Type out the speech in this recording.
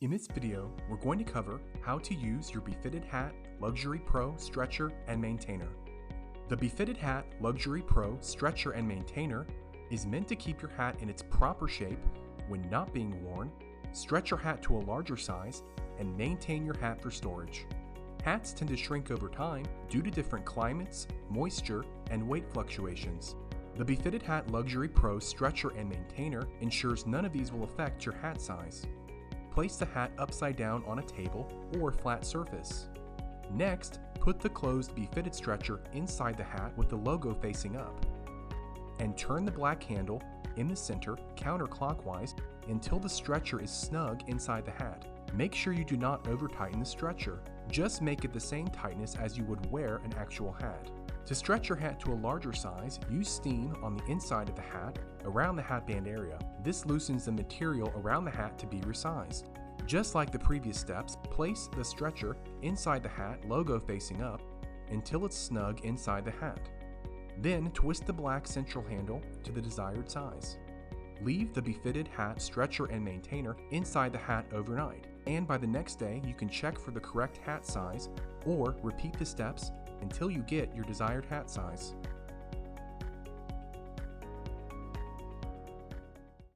In this video, we're going to cover how to use your Befitted Hat Luxury Pro Stretcher and Maintainer. The Befitted Hat Luxury Pro Stretcher and Maintainer is meant to keep your hat in its proper shape when not being worn, stretch your hat to a larger size, and maintain your hat for storage. Hats tend to shrink over time due to different climates, moisture, and weight fluctuations. The Befitted Hat Luxury Pro Stretcher and Maintainer ensures none of these will affect your hat size. Place the hat upside down on a table or flat surface. Next, put the closed Befitted stretcher inside the hat with the logo facing up. And turn the black handle in the center counterclockwise until the stretcher is snug inside the hat. Make sure you do not over-tighten the stretcher. Just make it the same tightness as you would wear an actual hat. To stretch your hat to a larger size, use steam on the inside of the hat around the hatband area. This loosens the material around the hat to be resized. Just like the previous steps, place the stretcher inside the hat, logo facing up, until it's snug inside the hat. Then twist the black central handle to the desired size. Leave the Befitted Hat Stretcher and Maintainer inside the hat overnight, and by the next day you can check for the correct hat size or repeat the steps until you get your desired hat size.